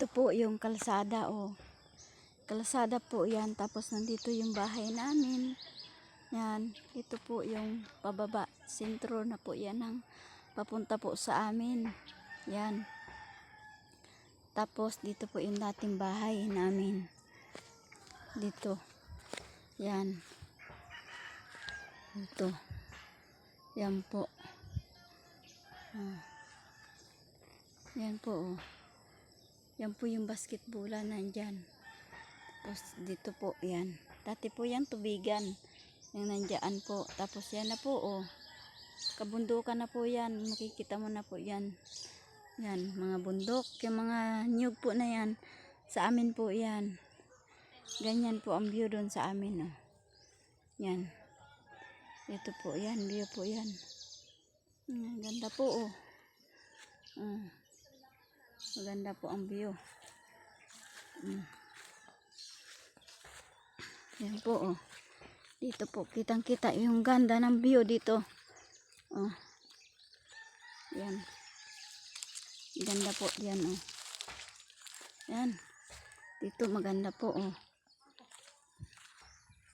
Ito po yung kalsada, oh. Kalsada po yan. Tapos nandito yung bahay namin. Yan. Ito po yung pababa. Sentro na po yan ng papunta po sa amin. Yan. Tapos dito po yung dating bahay namin. Dito. Yan. Ito. Yan po. Yan po, oh. Yan po yung basketbola nandyan. Tapos dito po yan. Dati po yan tubigan. Yung nandiyan po. Tapos yan na po, oh. Kabundukan na po yan. Makikita mo na po yan. Yan, mga bundok. Yung mga nyug po na yan. Sa amin po yan. Ganyan po ang view doon sa amin, oh. Yan. Ito po yan. View po yan. Ganda po, oh. Maganda po ang view. Yan po, oh. Dito po kitang kita yung ganda ng view dito. Oh. Yan. Ganda po yan, oh. Yan. Dito maganda po, oh.